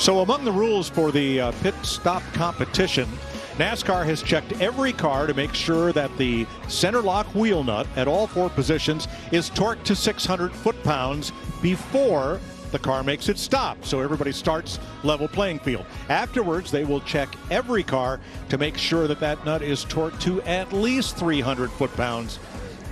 So among the rules for the pit stop competition, NASCAR has checked every car to make sure that the center lock wheel nut at all 4 positions is torqued to 600 foot-pounds before the car makes its stop. So everybody starts level playing field. Afterwards, they will check every car to make sure that that nut is torqued to at least 300 foot-pounds,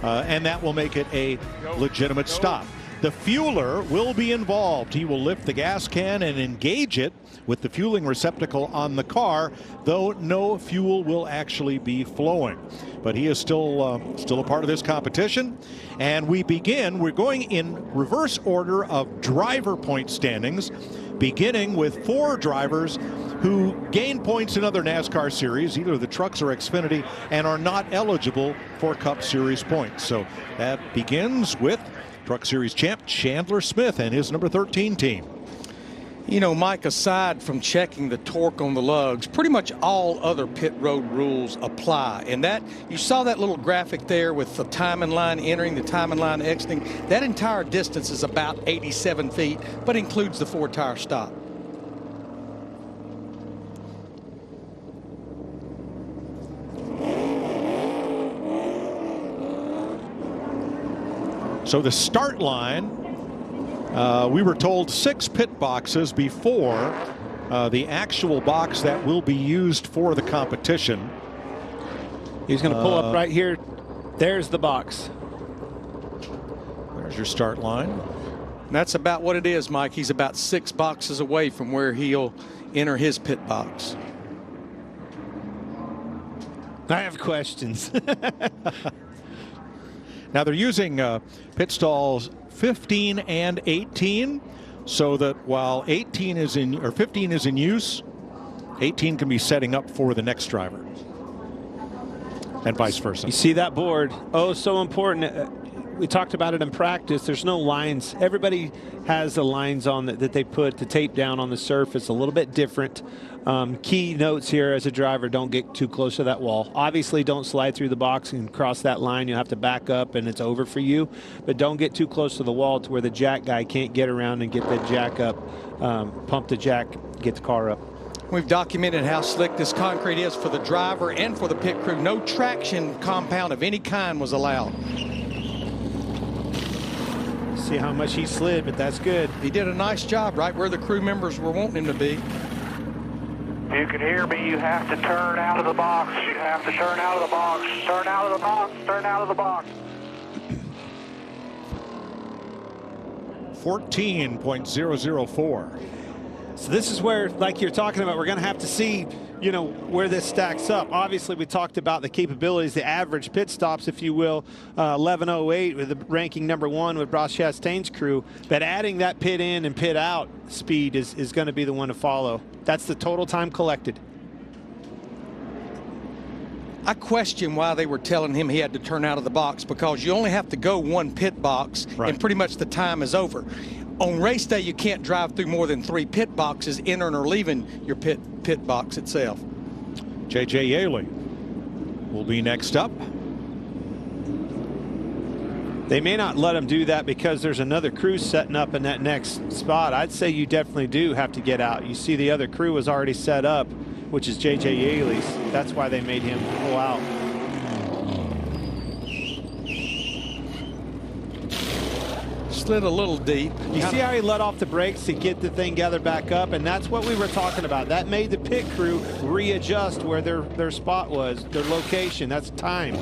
and that will make it a legitimate stop. The fueler will be involved. He will lift the gas can and engage it with the fueling receptacle on the car, though no fuel will actually be flowing. But he is still a part of this competition. And we're going in reverse order of driver point standings, beginning with 4 drivers who gain points in other NASCAR series, either the Trucks or Xfinity, and are not eligible for Cup Series points. So that begins with Truck Series champ Chandler Smith and his number 13 team. You know, Mike, aside from checking the torque on the lugs, pretty much all other pit road rules apply. And that, you saw that little graphic there with the timing line entering, the timing line exiting. That entire distance is about 87 feet, but includes the 4-tire stop. So the start line, we were told 6 pit boxes before the actual box that will be used for the competition. He's going to pull up right here. There's the box. There's your start line. And that's about what it is, Mike. He's about 6 boxes away from where he'll enter his pit box. I have questions. Now they're using pit stalls 15 and 18, so that while 15 is in use, 18 can be setting up for the next driver, and vice versa. You see that board? Oh, so important. We talked about it in practice. There's no lines. Everybody has the lines on that they put the tape down on the surface. A little bit different. Key notes here as a driver: don't get too close to that wall. Obviously, don't slide through the box and cross that line. You have to back up and it's over for you. But don't get too close to the wall to where the jack guy can't get around and get the jack up, pump the jack, get the car up. We've documented how slick this concrete is for the driver and for the pit crew. No traction compound of any kind was allowed. See how much he slid, but that's good. He did a nice job right where the crew members were wanting him to be. If you can hear me, you have to turn out of the box. You have to turn out of the box. Turn out of the box. Turn out of the box. 14.004. So this is where, like you're talking about, we're going to have to see, you know, where this stacks up. Obviously, we talked about the capabilities, the average pit stops, if you will, 11:08 with the ranking #1 with Ross Chastain's crew. But adding that pit in and pit out speed is going to be the one to follow. That's the total time collected. I question why they were telling him he had to turn out of the box, because you only have to go 1 pit box, right, and pretty much the time is over. On race day, you can't drive through more than 3 pit boxes, entering or leaving your pit box itself. J.J. Yaley will be next up. They may not let him do that because there's another crew setting up in that next spot. I'd say you definitely do have to get out. You see the other crew was already set up, which is J.J. Yaley's. That's why they made him pull out. Slid a little deep. You see how he let off the brakes to get the thing gathered back up, and that's what we were talking about. That made the pit crew readjust where their spot was, their location. That's time.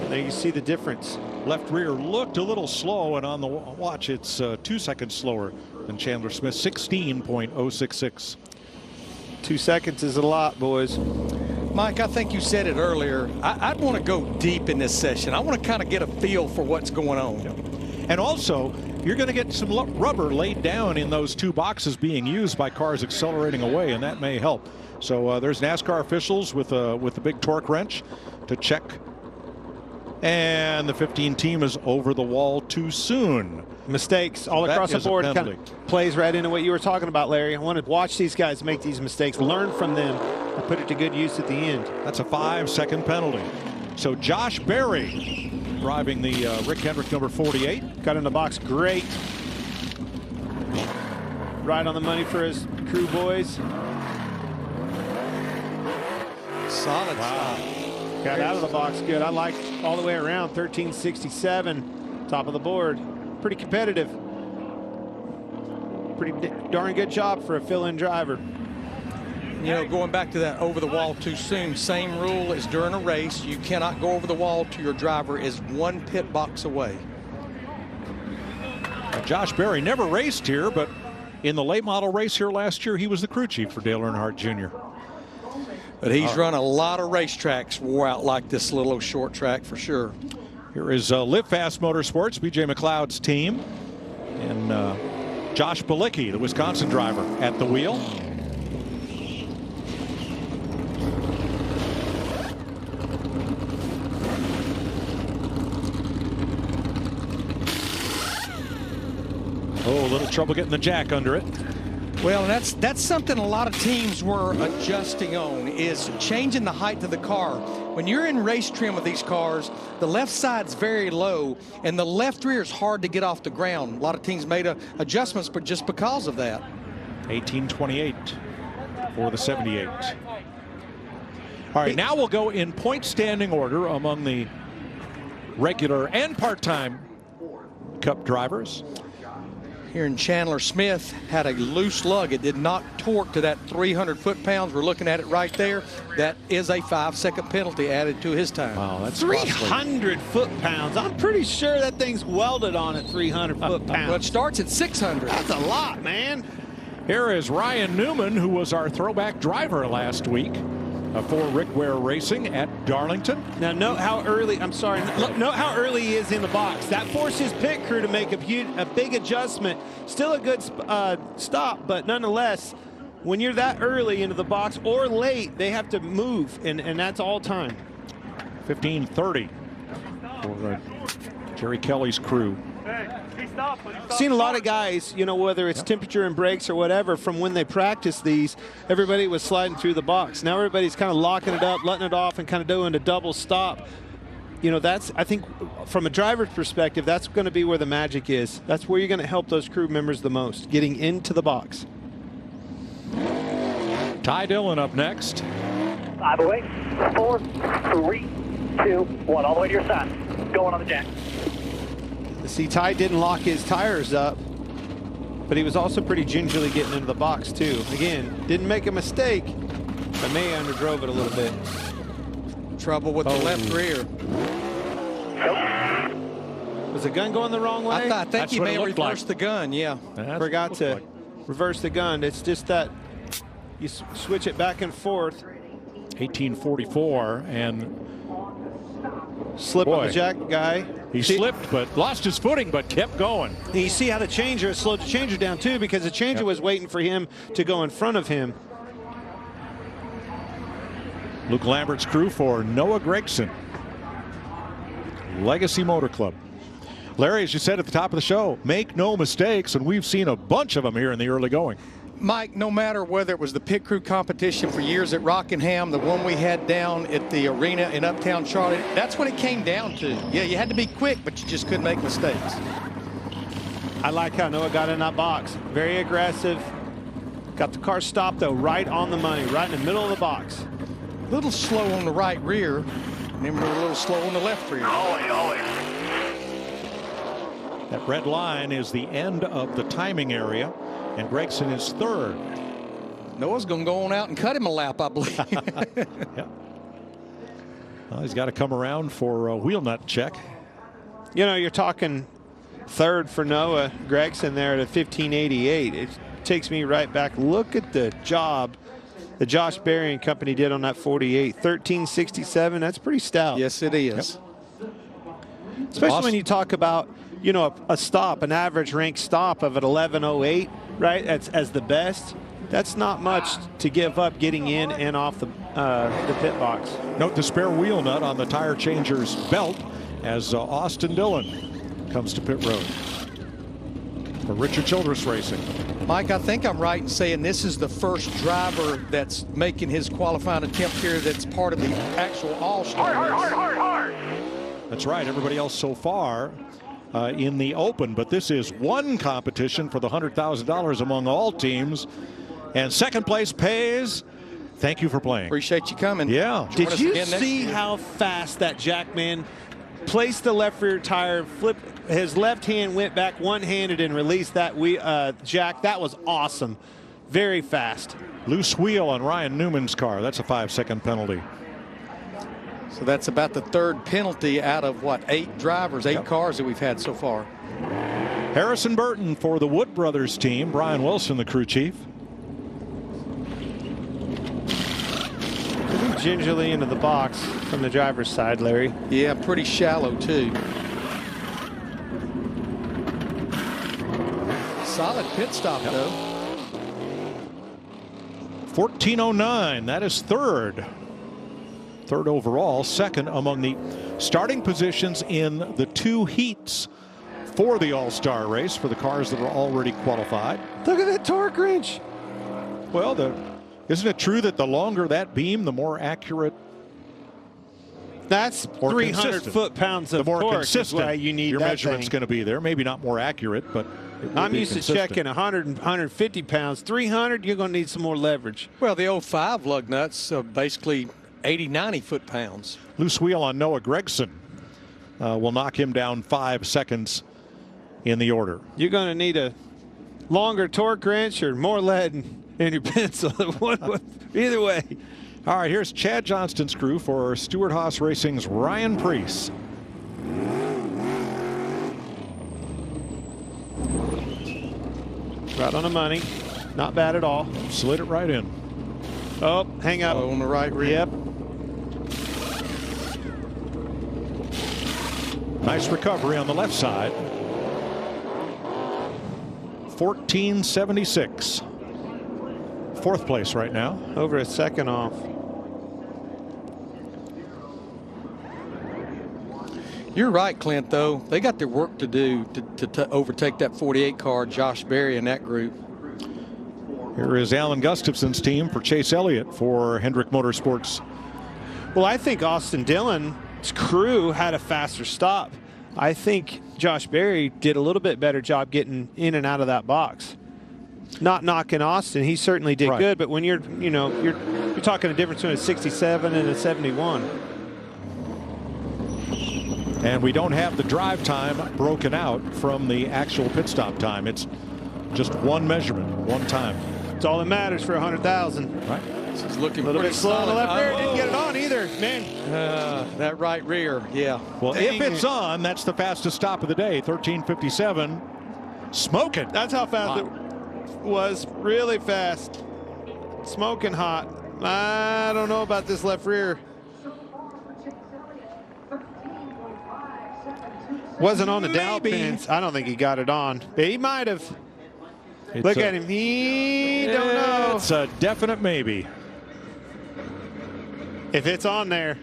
There you see the difference. Left rear looked a little slow, and on the watch it's 2 seconds slower than Chandler Smith, 16.066. 2 seconds is a lot, boys. Mike, I think you said it earlier. I'd want to go deep in this session. I want to kind of get a feel for what's going on. And also, you're going to get some rubber laid down in those 2 boxes being used by cars accelerating away, and that may help. So there's NASCAR officials with the big torque wrench to check. And the 15 team is over the wall too soon. Mistakes all across the board. Kind of plays right into what you were talking about, Larry. I want to watch these guys make these mistakes, learn from them, and put it to good use at the end. That's a 5-second penalty. So Josh Berry driving the Rick Hendrick number 48. Got in the box great. right on the money for his crew boys. Solid stop. Got out of the box good. I like all the way around. 13.67, top of the board. Pretty competitive. Pretty darn good job for a fill-in driver. You know, going back to that over the wall too soon, same rule as during a race. You cannot go over the wall till your driver is 1 pit box away. Josh Berry never raced here, but in the late model race here last year, he was the crew chief for Dale Earnhardt Jr. But he's run a lot of racetracks wore out like this little short track for sure. Here is Live Fast Motorsports, BJ McLeod's team, and Josh Balicki, the Wisconsin driver, at the wheel. Oh, a little trouble getting the jack under it. Well, that's something a lot of teams were adjusting on, is changing the height of the car. When you're in race trim with these cars, the left side's very low, and the left rear is hard to get off the ground. A lot of teams made adjustments, but just because of that. 1828 for the 78. All right, now we'll go in point standing order among the regular and part-time Cup drivers. Here in Chandler, Smith had a loose lug. It did not torque to that 300 foot-pounds. We're looking at it right there. That is a 5-second penalty added to his time. Wow, that's 300 foot-pounds. I'm pretty sure that thing's welded on at 300 foot-pounds. Well, it starts at 600. That's a lot, man. Here is Ryan Newman, who was our throwback driver last week for Rick Ware Racing at Darlington. Now note how early, note how early he is in the box. That forces pit crew to make a big adjustment. Still a good stop, but nonetheless, when you're that early into the box or late, they have to move, and that's all time. 15:30 for Jerry Kelly's crew. Seen a lot of guys, you know, whether it's temperature and brakes or whatever, from when they practice these, everybody was sliding through the box. Now everybody's kind of locking it up, letting it off, and kind of doing a double stop. You know, that's, I think, from a driver's perspective, that's going to be where the magic is. That's where you're going to help those crew members the most, getting into the box. Ty Dillon up next. 5 away. 4, 3, 2, 1. All the way to your side. Going on the jack. See, Ty didn't lock his tires up, but he was also pretty gingerly getting into the box too. Again, didn't make a mistake, but may underdrove it a little bit. Trouble with the left rear. Was the gun going the wrong way? I think he may have reversed the gun, yeah. Forgot to reverse the gun. It's just that you switch it back and forth. 1844, and slip on the jack guy. He slipped, but lost his footing, but kept going. You see how the changer slowed the changer down too, because the changer was waiting for him to go in front of him. Luke Lambert's crew for Noah Gregson, Legacy Motor Club. Larry, as you said at the top of the show, make no mistakes, and we've seen a bunch of them here in the early going. Mike, no matter whether it was the pit crew competition for years at Rockingham, the one we had down at the arena in Uptown Charlotte, that's what it came down to. Yeah, you had to be quick, but you just couldn't make mistakes. I like how Noah got in that box. Very aggressive. Got the car stopped, though, right on the money, right in the middle of the box. A little slow on the right rear, and then we're a little slow on the left rear. That red line is the end of the timing area, and Gregson is third. Noah's going to go on out and cut him a lap, I believe. Yeah. Well, he's got to come around for a wheel nut check. You know, you're talking third for Noah Gregson there at a 1588. It takes me right back. Look at the job that Josh Berry and company did on that 48. 1367, that's pretty stout. Yes, it is. Yep. Especially when you talk about, you know, a stop, an average ranked stop of an 1108, right? As the best. That's not much to give up getting in and off the pit box. Note the spare wheel nut on the tire changer's belt as Austin Dillon comes to pit road for Richard Childress Racing. Mike, I think I'm right in saying this is the first driver that's making his qualifying attempt here that's part of the actual All-Star race. Hard. That's right. Everybody else so far in the Open. But this is one competition for the $100,000 among all teams. And second place pays. Thank you for playing. Appreciate you coming. Yeah. Did you see how fast that Jackman placed the left rear tire, flipped his left hand, went back one-handed and released that jack? That was awesome. Very fast. Loose wheel on Ryan Newman's car. That's a 5-second penalty. So that's about the third penalty out of what, 8 drivers, 8 cars that we've had so far. Harrison Burton for the Wood Brothers team. Brian Wilson, the crew chief. Gingerly into the box from the driver's side, Larry. Yeah, pretty shallow too. Solid pit stop though. 14:09. That is third overall, second among the starting positions in the 2 heats for the All-Star race for the cars that are already qualified. Look at that torque wrench. Well, isn't it true that the longer that beam, the more accurate? That's 300 foot-pounds of the more torque. consistent Is why you need your that measurement's going to be there. Maybe not more accurate, but I'm used to checking 100 and 150 pounds. 300, you're going to need some more leverage. Well, the 05 lug nuts basically 80, 90 foot-pounds. Loose wheel on Noah Gregson will knock him down 5 seconds in the order. You're going to need a longer torque wrench or more lead in your pencil. Either way. All right, here's Chad Johnston's crew for Stewart-Haas Racing's Ryan Preece. Right on the money. Not bad at all. Slid it right in. Oh, hang up. On the right rear. Yep. Nice recovery on the left side. 14.76. Fourth place right now. Over a second off. You're right, Clint, though. They got their work to do to overtake that 48 car, Josh Berry, in that group. Here is Alan Gustafson's team for Chase Elliott for Hendrick Motorsports. Well, I think Austin Dillon's crew had a faster stop. I think Josh Berry did a little bit better job getting in and out of that box. Not knocking Austin, he certainly did good, but when you're talking a difference between a 67 and a 71. And we don't have the drive time broken out from the actual pit stop time. It's just one measurement, one time. It's all that matters for 100,000. Right. This is looking a little bit slow on the left rear. Didn't get it on either, man. That right rear, yeah. Well, if it's on, that's the fastest stop of the day. 13:57. Smoking. That's how fast it was. Really fast. Smoking hot. I don't know about this left rear. Wasn't on the dowel pins. I don't think he got it on. He might have. Look at him. He don't know. It's a definite maybe. If it's on there,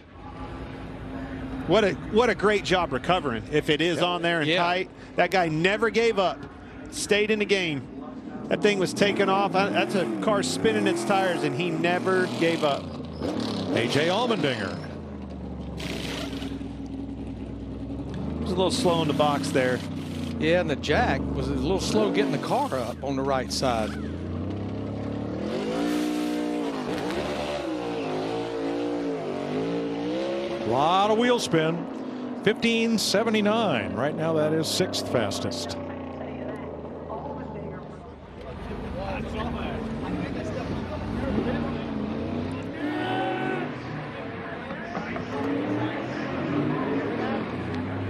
what a great job recovering. If it is on there and tight, that guy never gave up. Stayed in the game. That thing was taken off. That's a car spinning its tires, and he never gave up. A.J. Allmendinger. A little slow in the box there. Yeah, and the jack was a little slow getting the car up on the right side. A lot of wheel spin. 15.79. Right now that is 6th fastest.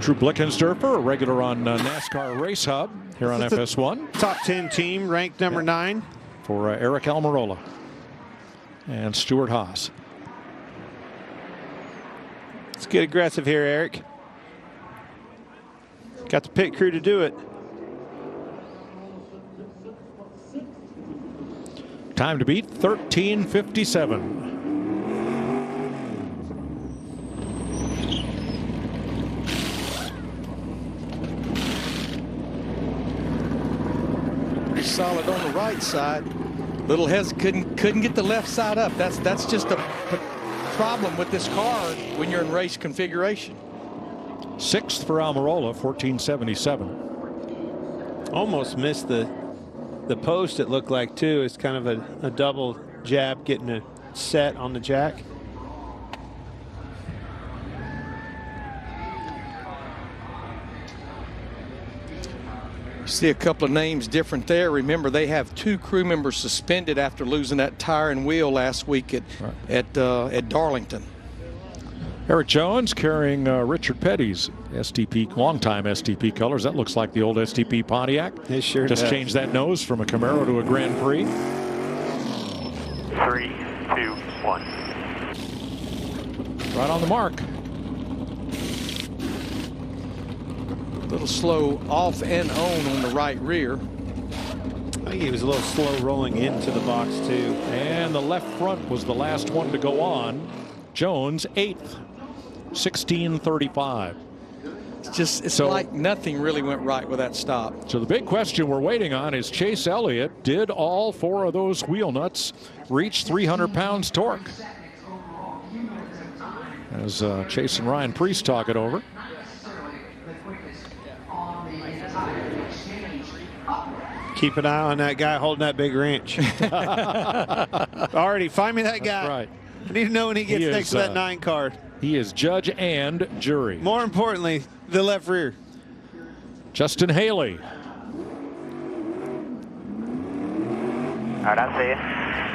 Drew Blickensderfer, a regular on NASCAR Race Hub here on FS1. Top 10 team, ranked number 9. For Eric Almirola and Stewart-Haas. Let's get aggressive here, Eric. Got the pit crew to do it. Time to beat 13:57. Solid on the right side. Little couldn't get the left side up. That's just a problem with this car when you're in race configuration. 6th for Almirola, 1477. Almost missed the post, it looked like, too. It's kind of a double jab, getting a set on the jack. See a couple of names different there. Remember, they have 2 crew members suspended after losing that tire and wheel last week at Darlington. Eric Jones carrying Richard Petty's STP, longtime STP colors. That looks like the old STP Pontiac. It sure Just does. changed that nose from a Camaro to a Grand Prix. 3, 2, 1. Right on the mark. A little slow off and on the right rear. I think he was a little slow rolling into the box, too. And the left front was the last one to go on. Jones, 8th, 1635. It's like nothing really went right with that stop. So the big question we're waiting on is Chase Elliott. Did all 4 of those wheel nuts reach 300 pounds torque? As Chase and Ryan Priest talk it over. Keep an eye on that guy holding that big wrench. Already, find me that guy. That's right. I need to know when he gets next to that 9 car. He is judge and jury. More importantly, the left rear. Justin Haley. All right, I see you.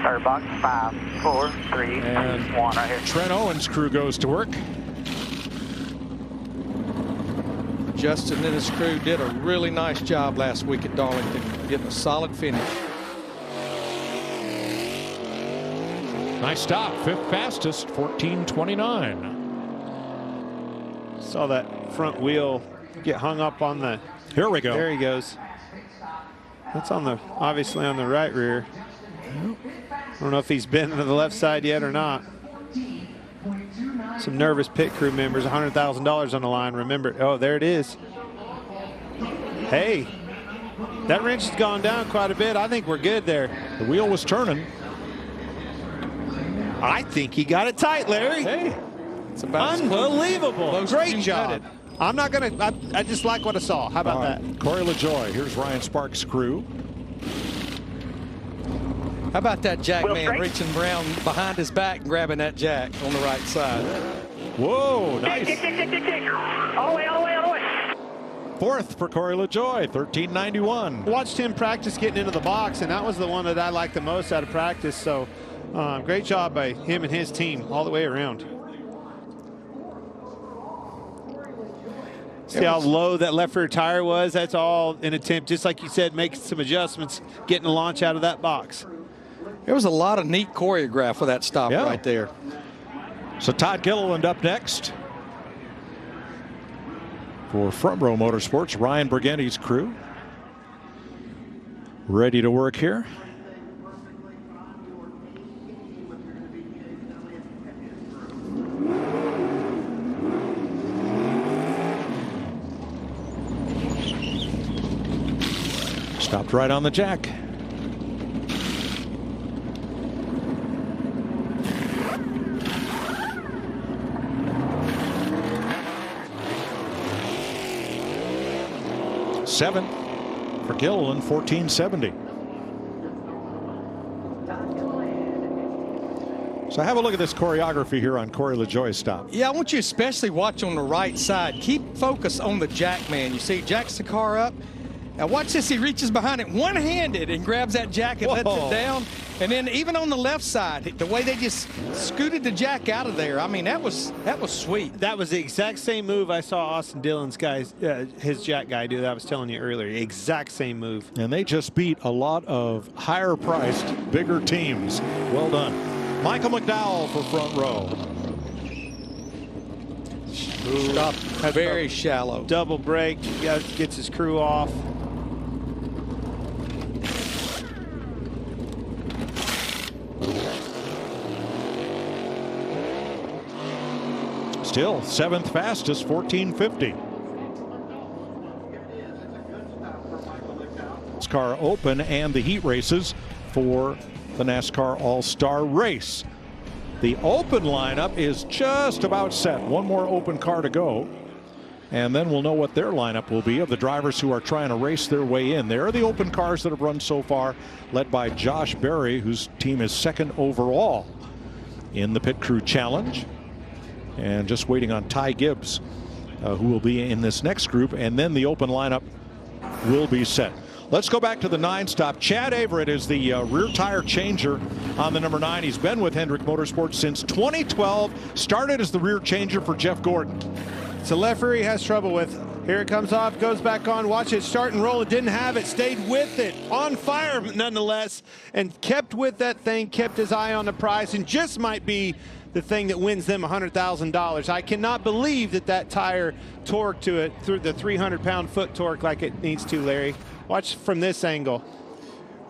Third box, 5, 4, 3, And 1 right here. Trent Owens' crew goes to work. Justin and his crew did a really nice job last week at Darlington, getting a solid finish. Nice stop, 5th fastest, 1429. Saw that front wheel get hung up on the. Here we go. There he goes. That's on the, obviously on the right rear. I don't know if he's been to the left side yet or not. Some nervous pit crew members, $100,000 on the line. Remember, oh, there it is. Hey, that wrench has gone down quite a bit. I think we're good there. The wheel was turning. I think he got it tight, Larry. Hey, It's about unbelievable. Great job. It. I'm not going to, I just like what I saw. How about that? Corey LaJoy. Here's Ryan Sparks' crew. How about that jack Will man Frank? reaching around behind his back and grabbing that jack on the right side? Whoa, nice. Tick. All the way, all the way, all the way. 4th for Corey LaJoy, 1391. Watched him practice getting into the box, and that was the one that I liked the most out of practice. So great job by him and his team all the way around. See how low that left rear tire was? That's all an attempt, just like you said, making some adjustments, getting a launch out of that box. There was a lot of neat choreograph with that stop Yeah. right there. So Todd Gilliland up next. For Front Row Motorsports, Ryan Briganti's crew. Ready to work here. Stopped right on the jack. Seventh for Gilliland, 1470. So have a look at this choreography here on Corey LaJoy's stop. Yeah, I want you to especially watch on the right side. Keep focus on the jack man. You see, jacks the car up. Now watch this. He reaches behind it one-handed and grabs that jack and lets it down. And then even on the left side, the way they just scooted the jack out of there. I mean, that was sweet. That was the exact same move I saw Austin Dillon's guys, his jack guy do that I was telling you earlier. Exact same move. And they just beat a lot of higher-priced, bigger teams. Well done. Michael McDowell for Front Row. Stop very shallow. Double brake, gets his crew off. Still 7th fastest, 1450. NASCAR Open and the heat races for the NASCAR All-Star Race. The open lineup is just about set. One more open car to go. And then we'll know what their lineup will be of the drivers who are trying to race their way in. There are the open cars that have run so far, led by Josh Berry, whose team is second overall in the Pit Crew Challenge. And just waiting on Ty Gibbs, who will be in this next group. And then the open lineup will be set. Let's go back to the 9-stop. Chad Averett is the rear tire changer on the number 9. He's been with Hendrick Motorsports since 2012. Started as the rear changer for Jeff Gordon. So left rear he has trouble with. Here it comes off, goes back on. Watch it start and roll. It didn't have it. Stayed with it. On fire nonetheless. And kept with that thing. Kept his eye on the prize. And just might be the thing that wins them $100,000. I cannot believe that that tire torqued to it through the 300-pound foot torque like it needs to, Larry. Watch from this angle.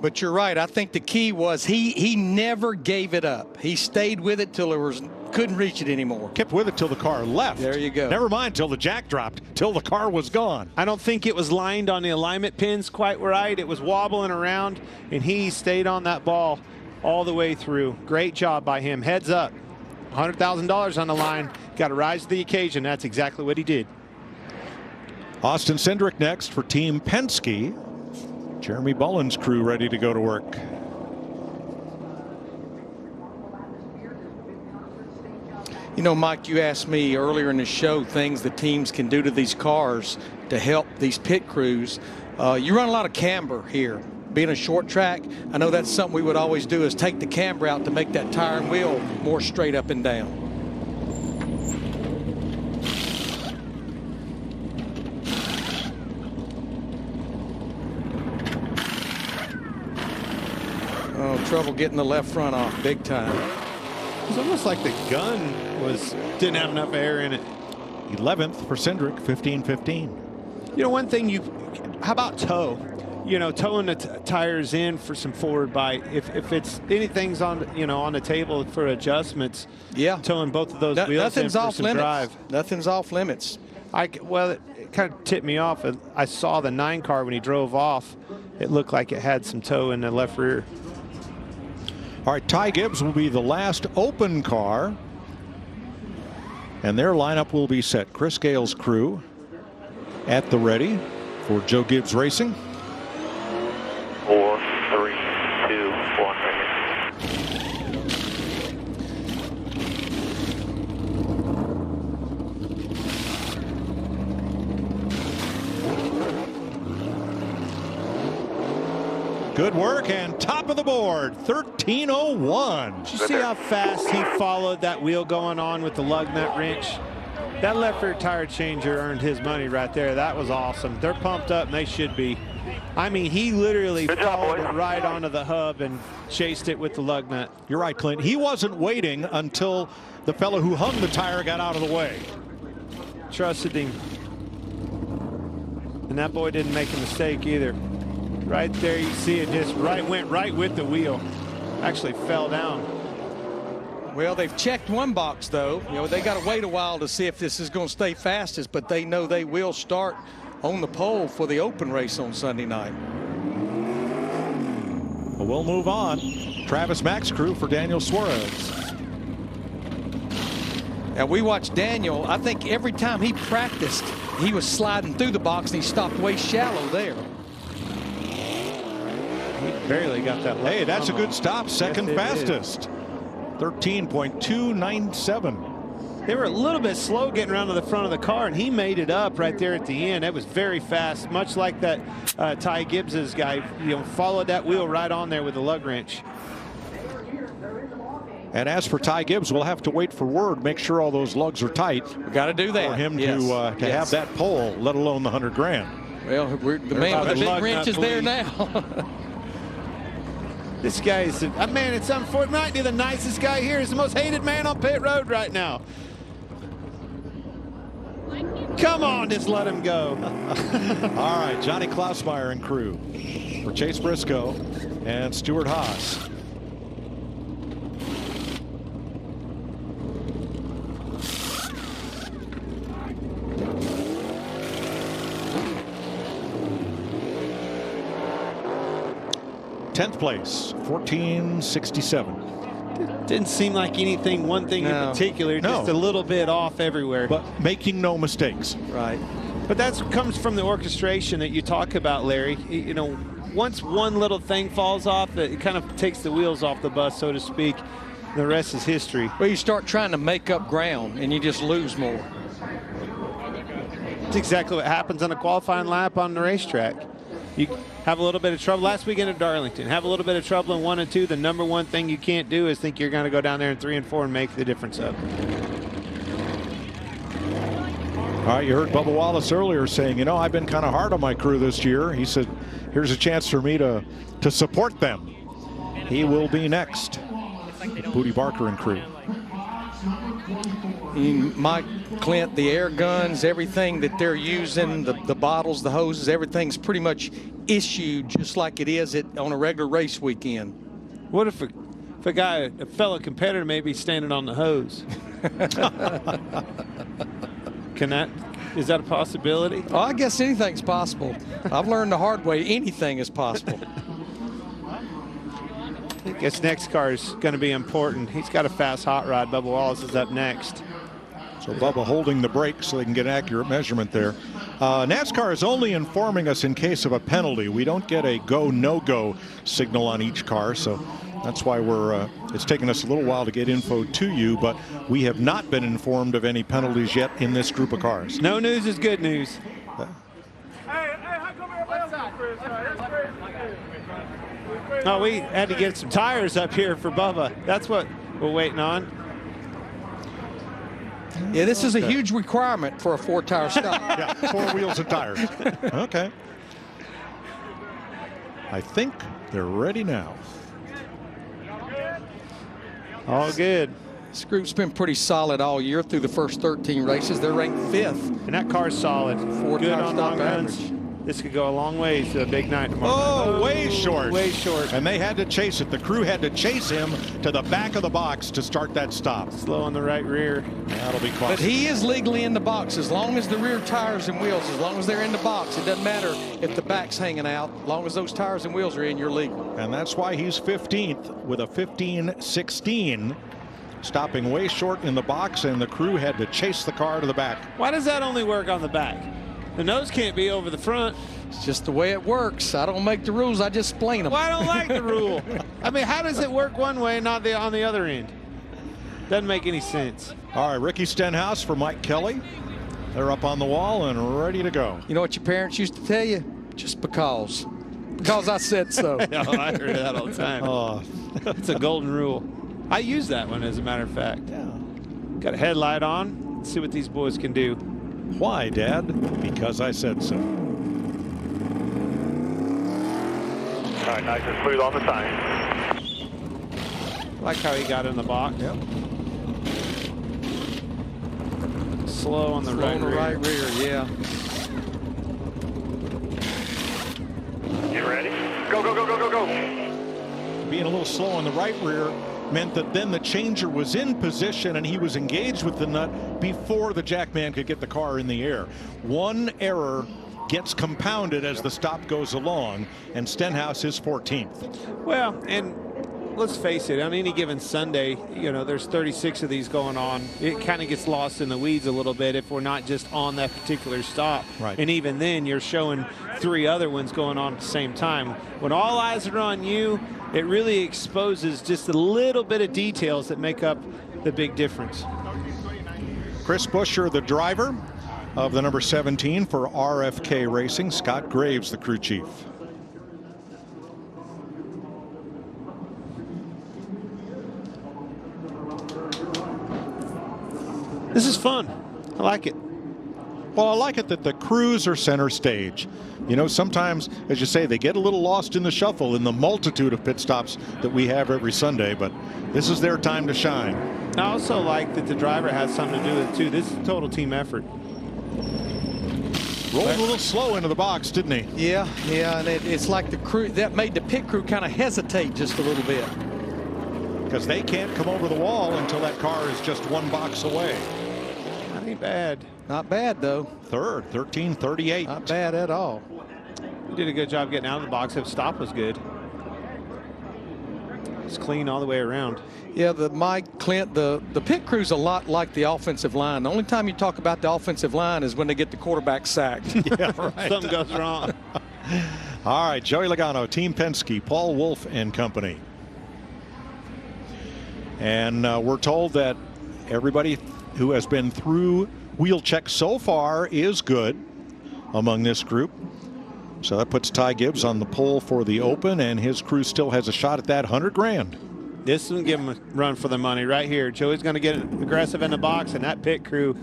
But you're right. I think the key was he never gave it up. He stayed with it till couldn't reach it anymore. Kept with it till the car left. There you go. Never mind till the jack dropped, till the car was gone. I don't think it was lined on the alignment pins quite right. It was wobbling around, and he stayed on that ball all the way through. Great job by him. Heads up. $100,000 on the line. Got to rise to the occasion. That's exactly what he did. Austin Cindric next for Team Penske. Jeremy Bullen's crew ready to go to work. You know, Mike, you asked me earlier in the show things the teams can do to these cars to help these pit crews. You run a lot of camber here. Being a short track, I know that's something we would always do, is take the camber out to make that tire and wheel more straight up and down. Oh, trouble getting the left front off big time. It's almost like the gun didn't have enough air in it. 11th for Cindric, 15-15. You know, one thing how about toe? You know, towing the tires in for some forward bite. If it's anything's on, you know, on the table for adjustments. Yeah. Towing both of those wheels in for some drive. Nothing's off limits. Well, it kind of tipped me off. I saw the 9 car when he drove off. It looked like it had some toe in the left rear. All right, Ty Gibbs will be the last open car. And their lineup will be set. Chris Gale's crew at the ready for Joe Gibbs Racing. 4, 3, 2, 1. Good work, and top of the board, 13:01. Did you see how fast he followed that wheel going on with the lug nut wrench? That left rear tire changer earned his money right there. That was awesome. They're pumped up, and they should be. I mean, he literally followed it right onto the hub and chased it with the lug nut. You're right, Clint. He wasn't waiting until the fellow who hung the tire got out of the way. Trusted him. And that boy didn't make a mistake either. Right there, you see it just went right with the wheel. Actually fell down. Well, they've checked one box, though. You know, they got to wait a while to see if this is going to stay fastest, but they know they will start on the pole for the open race on Sunday night. Well, we'll move on. Travis Mack's crew for Daniel Suarez. Now, we watched Daniel. I think every time he practiced, he was sliding through the box, and he stopped way shallow there. He barely got that. Hey, that's a good stop. Second Yes, fastest. 13.297. They were a little bit slow getting around to the front of the car, and he made it up right there at the end. That was very fast, much like that Ty Gibbs's guy. You know, followed that wheel right on there with the lug wrench. And as for Ty Gibbs, we'll have to wait for word, make sure all those lugs are tight. We got to do that for him yes. to have that pole, let alone the $100,000. Well, the man with the big wrench is there now. This guy is, man, it's unfortunate. Might be the nicest guy here. He's the most hated man on pit road right now. Come on, just let him go. All right, Johnny Klausmeyer and crew for Chase Briscoe and Stuart Haas. Tenth place, 1467. Didn't seem like anything, one thing in particular, just a little bit off everywhere. But making no mistakes. Right. But that comes from the orchestration that you talk about, Larry. You know, once one little thing falls off, it kind of takes the wheels off the bus, so to speak. The rest is history. Well, you start trying to make up ground, and you just lose more. That's exactly what happens on a qualifying lap on the racetrack. You have a little bit of trouble. Last weekend at Darlington, have a little bit of trouble in 1 and 2. The number one thing you can't do is think you're going to go down there in 3 and 4 and make the difference up. All right, you heard Bubba Wallace earlier saying, you know, I've been kind of hard on my crew this year. He said, here's a chance for me to support them. He will be next. Booty Barker and crew. Mike, Clint, the air guns, everything that they're using, the bottles, the hoses, everything's pretty much issued just like it is on a regular race weekend. What if a fellow competitor may be standing on the hose? Is that a possibility? Oh, I guess anything's possible. I've learned the hard way, anything is possible. I guess next car is going to be important. He's got a fast hot rod. Bubba Wallace is up next. So Bubba holding the brakes so they can get an accurate measurement there. NASCAR is only informing us in case of a penalty. We don't get a go, no-go signal on each car, so that's why it's taken us a little while to get info to you, but we have not been informed of any penalties yet in this group of cars. No news is good news. Oh, we had to get some tires up here for Bubba. That's what we're waiting on. Yeah, this is a huge requirement for a 4-tire stop. Yeah, 4 wheels and tires. Okay. I think they're ready now. All good. This group's been pretty solid all year through the first 13 races. They're ranked 5th. And that car's solid. 4-tire on stop long average. runs. This could go a long ways to a big night tomorrow. Oh, way short. Way short. And they had to chase it. The crew had to chase him to the back of the box to start that stop. Slow on the right rear. That'll be costly. But he is legally in the box as long as the rear tires and wheels, as long as they're in the box. It doesn't matter if the back's hanging out. As long as those tires and wheels are in, you're legal. And that's why he's 15th with a 15-16. Stopping way short in the box, and the crew had to chase the car to the back. Why does that only work on the back? The nose can't be over the front. It's just the way it works. I don't make the rules, I just explain them. Well, I don't like the rule. I mean, how does it work one way and not on the other end? Doesn't make any sense. All right, Ricky Stenhouse for Mike Kelly. They're up on the wall and ready to go. You know what your parents used to tell you? Just because. Because I said so. No, I heard that all the time. It's a golden rule. I use that one, as a matter of fact. Yeah. Got a headlight on. Let's see what these boys can do. Why, Dad? Because I said so. All right, nice and smooth on the sign. Like how he got in the box. Yep. Slow on the right rear. Yeah. You ready? Go, go, go, go, go, go. Being a little slow on the right rear meant that then the changer was in position and he was engaged with the nut before the jackman could get the car in the air. One error gets compounded as the stop goes along, and Stenhouse is 14th. Well, and let's face it, on any given Sunday, you know, there's 36 of these going on. It kind of gets lost in the weeds a little bit if we're not just on that particular stop. Right. And even then, you're showing 3 other ones going on at the same time. When all eyes are on you, it really exposes just a little bit of details that make up the big difference. Chris Buescher, the driver of the number 17 for RFK Racing. Scott Graves, the crew chief. This is fun. I like it. Well, I like it that the crews are center stage. You know, sometimes, as you say, they get a little lost in the shuffle in the multitude of pit stops that we have every Sunday, but this is their time to shine. I also like that the driver has something to do with it, too. This is a total team effort. Rolled a little slow into the box, didn't he? Yeah, and it's like the crew, that made the pit crew kind of hesitate just a little bit. Because they can't come over the wall until that car is just 1 box away. That ain't bad. Not bad, though. Third, 13:38. Not bad at all. You did a good job getting out of the box. If stop was good. It's clean all the way around. Yeah, Mike, Clint, the pit crew's a lot like the offensive line. The only time you talk about the offensive line is when they get the quarterback sacked. Yeah, right. Something goes wrong. All right, Joey Logano, Team Penske, Paul Wolf and company. And we're told that everybody who has been through wheel check so far is good among this group. So that puts Ty Gibbs on the pole for the Open, and his crew still has a shot at that $100,000. This will give them a run for the money right here. Joey's going to get aggressive in the box, and that pit crew,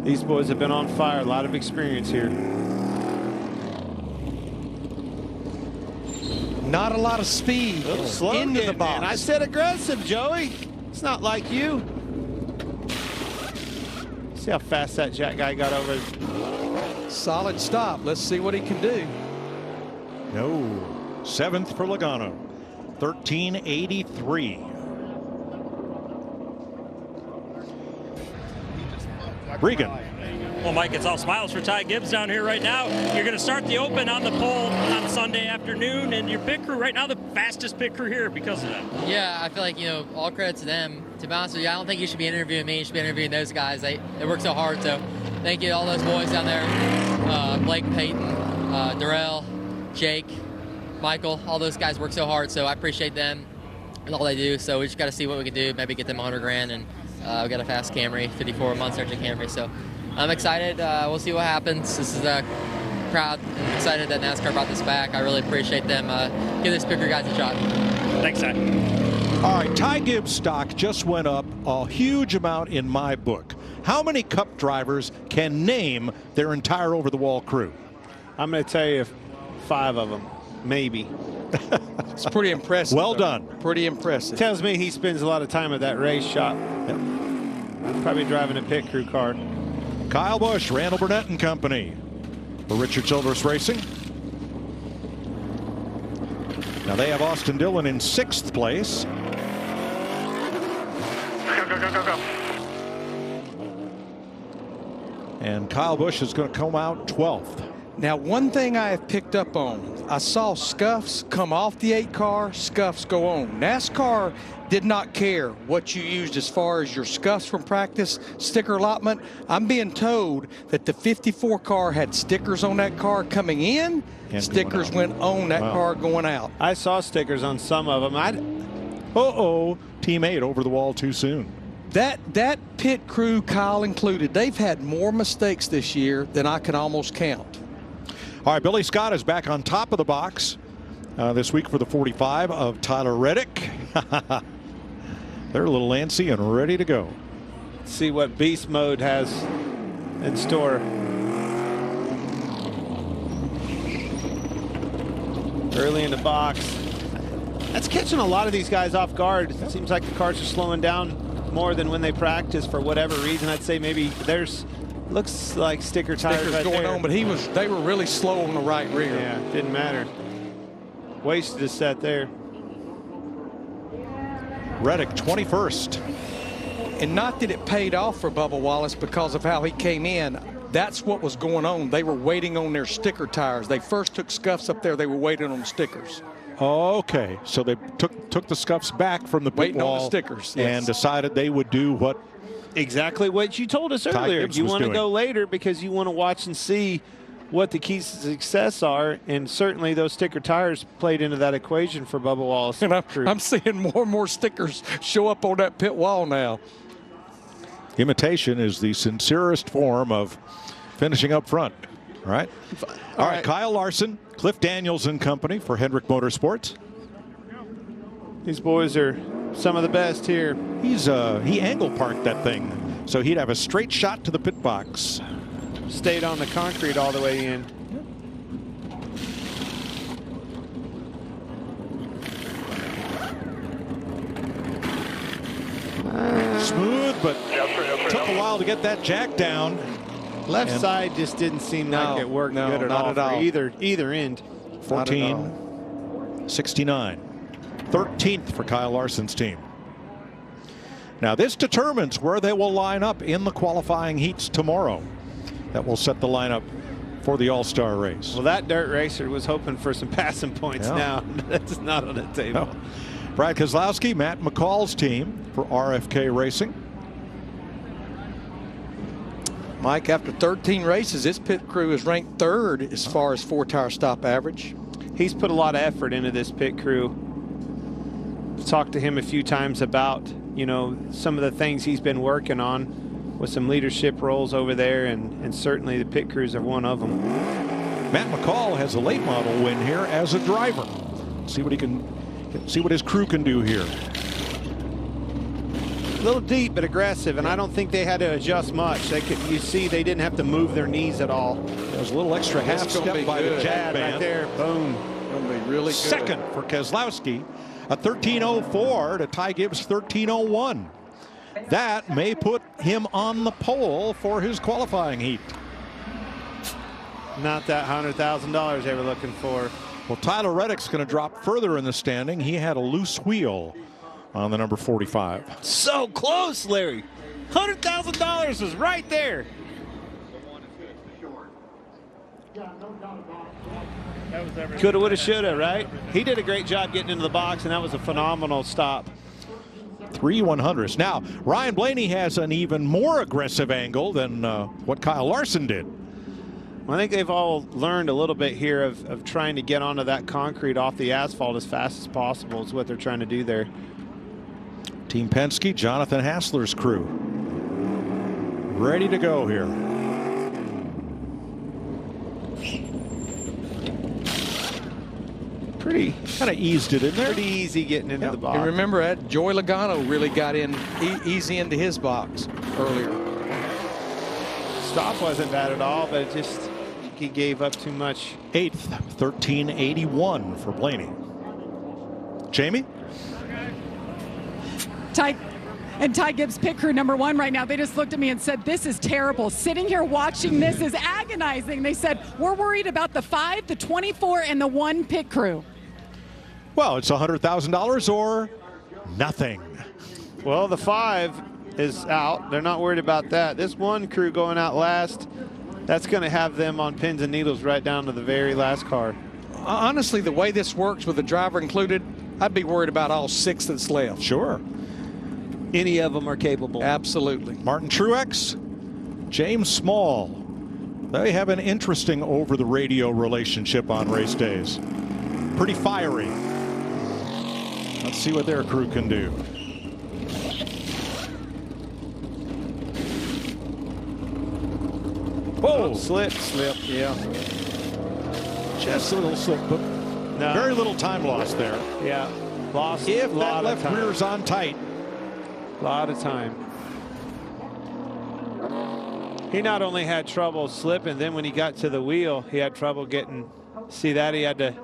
these boys have been on fire. A lot of experience here. Not a lot of speed into the box. Man. I said aggressive, Joey. It's not like you. See how fast that Jack guy got over. Solid stop. Let's see what he can do. No. 7th for Logano. 1383. Regan. Well, Mike, it's all smiles for Ty Gibbs down here right now. You're going to start the Open on the pole on Sunday afternoon, and your pit crew right now, the fastest pit crew here because of that. Yeah, I feel like, all credit to them. To be honest with you, I don't think you should be interviewing me. You should be interviewing those guys. They work so hard. So thank you to all those boys down there. Blake, Peyton, Darrell, Jake, Michael, all those guys work so hard. So I appreciate them and all they do. So we just got to see what we can do. Maybe get them $100,000. And we got a fast Camry, 54 months engine Camry. So I'm excited. We'll see what happens. This is proud and excited that NASCAR brought this back. I really appreciate them. Give this picker guys a shot. Thanks, Ty. All right, Ty Gibbs stock just went up a huge amount in my book. How many Cup drivers can name their entire over-the-wall crew? I'm going to tell you 5 of them, maybe. It's pretty impressive. Well done. Pretty impressive. Tells me he spends a lot of time at that race shop. Yep. Probably driving a pit crew car. Kyle Busch, Randall Burnett and company for Richard Childress Racing. Now they have Austin Dillon in 6th place. Go. And Kyle Busch is going to come out 12th. Now, one thing I have picked up on, I saw scuffs come off the 8 car, scuffs go on. NASCAR did not care what you used as far as your scuffs from practice, sticker allotment. I'm being told that the 54 car had stickers on that car coming in, and stickers went on that car going out. I saw stickers on some of them. Team 8 over the wall too soon. That pit crew, Kyle included, they've had more mistakes this year than I can almost count. All right, Billy Scott is back on top of the box this week for the 45 of Tyler Reddick. They're a little antsy and ready to go. See what beast mode has in store. Early in the box. That's catching a lot of these guys off guard. It seems like the cars are slowing down more than when they practice for whatever reason. I'd say maybe there's looks like sticker tires Stickers right going there. on, but they were really slow on the right rear. Yeah, didn't matter. Wasted a set there. Reddick 21st. And not that it paid off for Bubba Wallace because of how he came in. That's what was going on. They were waiting on their sticker tires. They first took scuffs up there. They were waiting on stickers. Okay, so they took the scuffs back from the pit Waiting wall on the stickers, and yes. decided they would do what Exactly what you told us earlier. Gibbs You was want to doing. go later because you want to watch and see what the keys to success are, and certainly those sticker tires played into that equation for Bubba Wallace. And I'm seeing more and more stickers show up on that pit wall now. imitation is the sincerest form of finishing up front. All right. All right. Kyle Larson, Cliff Daniels and company for Hendrick Motorsports. These boys are some of the best here. He angle parked that thing, so he'd have a straight shot to the pit box. Stayed on the concrete all the way in. Smooth, but took a while to get that jack down. Left side just didn't seem like it worked good at all for either end. 14:69. 13th for Kyle Larson's team. Now this determines where they will line up in the qualifying heats tomorrow. That will set the lineup for the All-Star race. Well, that dirt racer was hoping for some passing points. Now that's not on the table. No. Brad Keselowski, Matt McCall's team for RFK Racing. Mike, after 13 races, this pit crew is ranked 3rd as far as 4-tire stop average. He's put a lot of effort into this pit crew. Talked to him a few times about, you know, some of the things he's been working on with some leadership roles over there, and certainly the pit crews are one of them. Matt McCall has a late model win here as a driver. See what he can, see what his crew can do here. A little deep but aggressive, and I don't think they had to adjust much. They could, you see, they didn't have to move their knees at all. There's a little extra half step by the jack man. Right there, boom. Gonna be really good. Second for Keselowski, a 13:04 to Ty Gibbs' 13:01. That may put him on the pole for his qualifying heat. Not that $100,000 they were looking for. Well, Tyler Reddick's going to drop further in the standing. He had a loose wheel on the number 45. So close, Larry. $100,000 was right there. Coulda, woulda, shoulda, right? He did a great job getting into the box, and that was a phenomenal stop. 3 100s. Now, Ryan Blaney has an even more aggressive angle than what Kyle Larson did. I think they've all learned a little bit here of trying to get onto that concrete off the asphalt as fast as possible is what they're trying to do there. Team Penske, Jonathan Hassler's crew, ready to go here. Pretty kind of eased it in there. Pretty easy getting into the box. And remember that Joey Logano really got in easy into his box earlier. Stop wasn't bad at all, but it just he gave up too much. 8th, 13:81 for Blaney. Jamie? Ty Gibbs pit crew number 1 right now. They just looked at me and said, this is terrible. Sitting here watching this is agonizing. They said, we're worried about the 5, the 24, and the 1 pit crew. Well, it's $100,000 or nothing. Well, the 5 is out. They're not worried about that. This 1 crew going out last, that's going to have them on pins and needles right down to the very last car. Honestly, the way this works with the driver included, I'd be worried about all 6 that's left. Sure. Any of them are capable. Absolutely. Martin Truex, James Small. They have an interesting over-the-radio relationship on race days. Pretty fiery. Let's see what their crew can do. Whoa! Slip, yeah. Just a little slip, but No. very little time lost there. Yeah. Lost If a that lot left of time. rear's on tight. A lot of time. He not only had trouble slipping, then when he got to the wheel, he had trouble getting, see that? He had to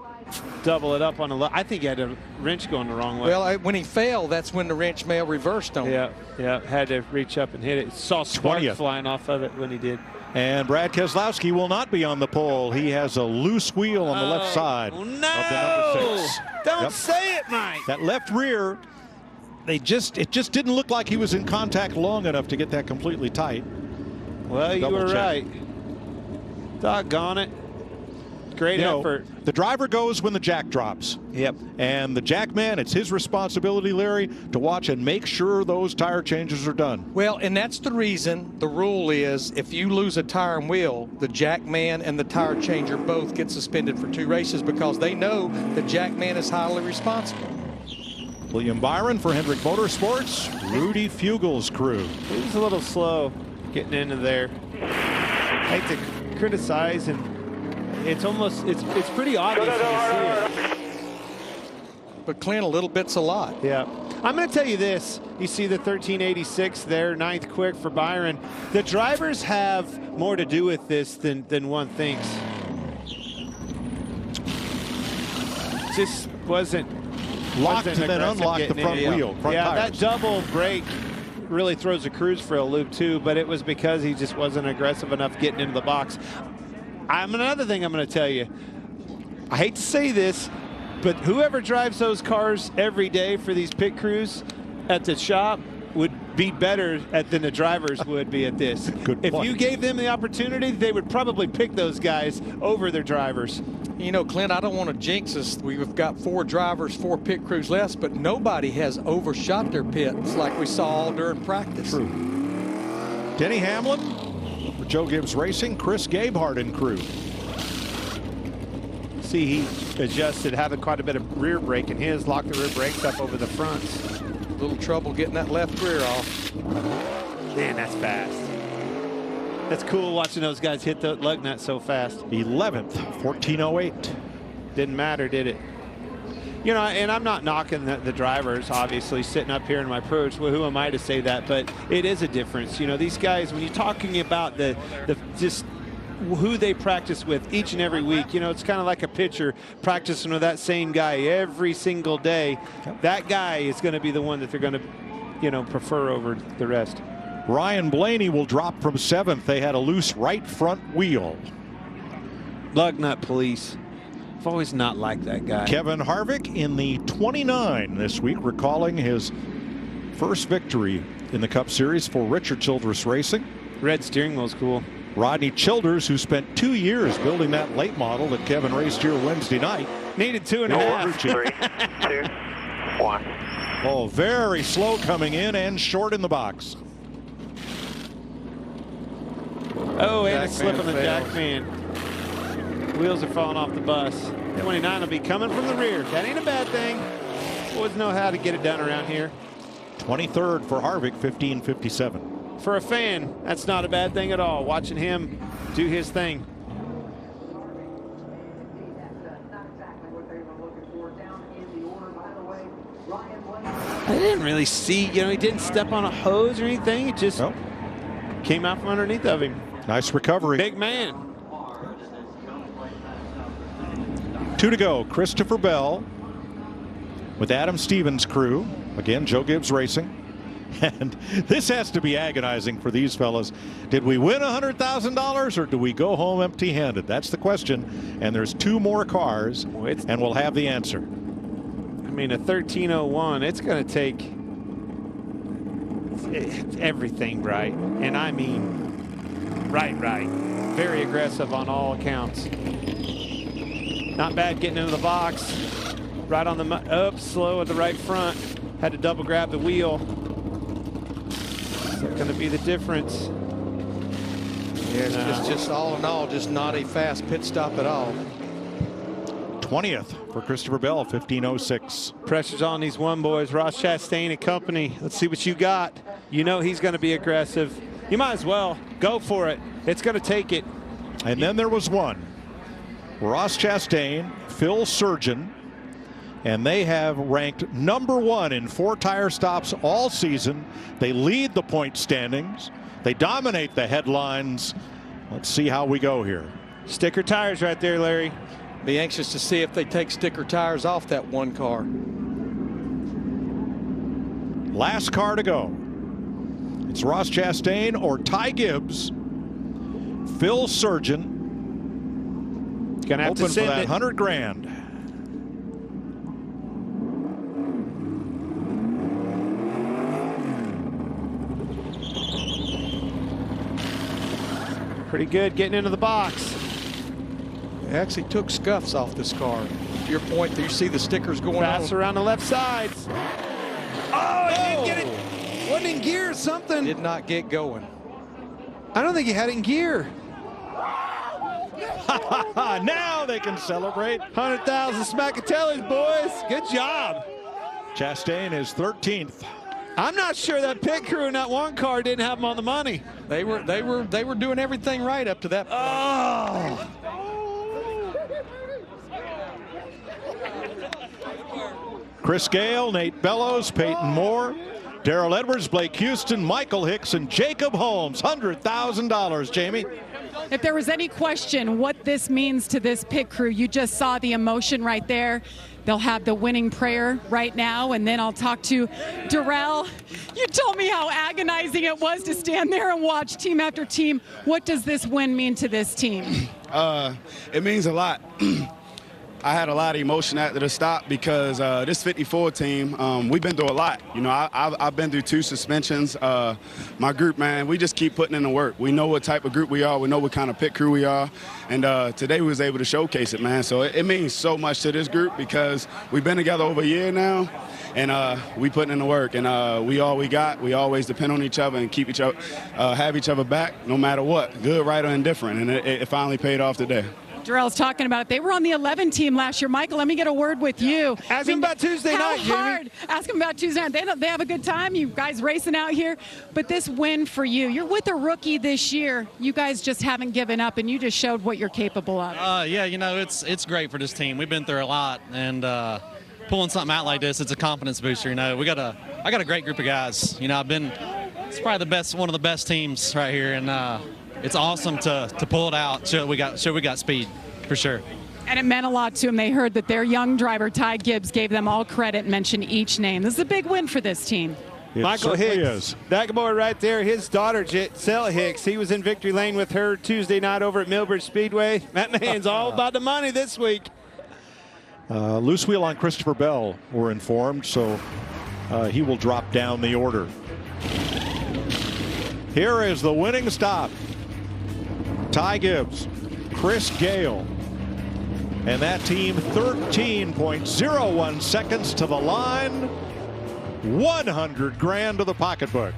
double it up on the left. I think he had a wrench going the wrong way. Well, when he failed, that's when the wrench may have reversed on him. Yeah, had to reach up and hit it. Saw sparks 20th. flying off of it when he did. And Brad Keselowski will not be on the pole. He has a loose wheel on the left side of the number 6. Don't say it, Mike. That left rear, it just didn't look like he was in contact long enough to get that completely tight. Well, you Double were check. right. Doggone it. Great effort. The driver goes when the jack drops. Yep. And the jack man, it's his responsibility, Larry, to watch and make sure those tire changes are done. Well, and that's the reason the rule is if you lose a tire and wheel, the jack man and the tire changer both get suspended for 2 races because they know the jack man is highly responsible. William Byron for Hendrick Motorsports, Rudy Fugel's crew. He was a little slow getting into there. I hate to criticize, and it's almost, it's pretty obvious when you see it. But Clint, a little bit's a lot. Yeah. I'm going to tell you this. You see the 1386 there, 9th quick for Byron. The drivers have more to do with this than one thinks. Just wasn't Locked and then unlocked the front wheel, front tires. That double brake really throws the crews for a loop too, but it was because he just wasn't aggressive enough getting into the box. Another thing I'm going to tell you. I hate to say this, but whoever drives those cars every day for these pit crews at the shop would be better than the drivers would be at this. Good if point. you gave them the opportunity, they would probably pick those guys over their drivers. You know, Clint, I don't want to jinx us. We've got 4 drivers, 4 pit crews left, but nobody has overshot their pits like we saw all during practice. True. Denny Hamlin for Joe Gibbs Racing, Chris Gabehart in crew. See, he adjusted, having quite a bit of rear brake in his, locked the rear brakes up over the fronts. Little trouble getting that left rear off. Man, that's fast. That's cool watching those guys hit the lug nut so fast. 11th, 14:08. Didn't matter, did it? You know, and I'm not knocking the drivers, obviously, sitting up here in my approach. Well, who am I to say that? But it is a difference. You know, these guys, when you're talking about the just who they practice with each and every week, you know, it's kind of like a pitcher practicing with that same guy every single day. That guy is going to be the one that they're going to, you know, prefer over the rest. Ryan Blaney will drop from 7th. They had a loose right front wheel. Lug nut police. I've always not liked that guy. Kevin Harvick in the 29 this week, recalling his first victory in the Cup Series for Richard Childress Racing. Red steering wheel's cool. Rodney Childers, who spent 2 years building that late model that Kevin raced here Wednesday night. Needed 2.5. 3, 2, 1. Oh, very slow coming in and short in the box. Oh, and a Jackman slip on the failed. Jackman. Wheels are falling off the bus. 29 will be coming from the rear. That ain't a bad thing. Boys know how to get it done around here. 23rd for Harvick, 15:57. For a fan, that's not a bad thing at all. Watching him do his thing. I didn't really see, you know, he didn't step on a hose or anything. It just came out from underneath of him. Nice recovery. Big man. 2 to go. Christopher Bell with Adam Stevens' crew. Again, Joe Gibbs Racing. And this has to be agonizing for these fellas. Did we win $100,000 or do we go home empty-handed? That's the question. And there's 2 more cars, and we'll have the answer. I mean, a 13:01, it's going to take everything right. And I mean, right. Very aggressive on all accounts. Not bad getting into the box. Right on the up, slow at the right front. Had to double grab the wheel. Is that going to be the difference? Yeah, it's just all in all, just not a fast pit stop at all. 20th for Christopher Bell, 15:06. Pressure's on these one boys, Ross Chastain and company. Let's see what you got. You know he's going to be aggressive. You might as well go for it. It's going to take it. And then there was one. Ross Chastain, Phil Surgeon, and they have ranked #1 in 4 tire stops all season. They lead the point standings. They dominate the headlines. Let's see how we go here. Sticker tires right there, Larry. Be anxious to see if they take sticker tires off that one car. Last car to go. It's Ross Chastain or Ty Gibbs. Phil Surgeon. Gonna have Open to send for that it. $100 grand. Pretty good getting into the box. They actually took scuffs off this car. To your point, you see the stickers going Pass on. around the left sides. Oh, he didn't get it. Wasn't in gear or something. Did not get going. I don't think he had it in gear. Now they can celebrate. 100,000 Smackatellis, boys. Good job. Chastain is 13th. I'm not sure that pit crew in that one car didn't have him on the money. They were doing everything right up to that point. Oh. Chris Gale, Nate Bellows, Peyton Moore, Darrell Edwards, Blake Houston, Michael Hicks, and Jacob Holmes. $100,000, Jamie. If there was any question what this means to this pit crew, you just saw the emotion right there. They'll have the winning prayer right now, and then I'll talk to Darrell. You told me how agonizing it was to stand there and watch team after team. What does this win mean to this team? It means a lot. I had a lot of emotion after the stop because this 54 team, we've been through a lot. You know, I've been through 2 suspensions. My group, man, we just keep putting in the work. We know what type of group we are. We know what kind of pit crew we are. And today we was able to showcase it, man. So it means so much to this group because we've been together over a year now. And we putting in the work, and we all we got. We always depend on each other and keep each other, have each other back, no matter what, good, right, or indifferent. And it finally paid off today. Darrell's talking about it. They were on the 11 team last year. Michael, let me get a word with you. Ask him about Tuesday night, Jamie. How hard? Ask him about Tuesday night. They have a good time. You guys racing out here. But this win for you, you're with a rookie this year. You guys just haven't given up, and you just showed what you're capable of. Yeah, you know, it's great for this team. We've been through a lot, and pulling something out like this, it's a confidence booster. You know, I got a great group of guys. You know, it's probably one of the best teams right here, and it's awesome to pull it out. Show we got speed for sure. And it meant a lot to them. They heard that their young driver Ty Gibbs gave them all credit and mentioned each name. This is a big win for this team. Michael Hicks, that boy right there, his daughter, Giselle Hicks, he was in victory lane with her Tuesday night over at Millbridge Speedway. That man's all about the money this week. Loose wheel on Christopher Bell, we're informed, so he will drop down the order. Here is the winning stop. Ty Gibbs, Chris Gale, and that team 13.01 seconds to the line. 100 grand to the pocketbook.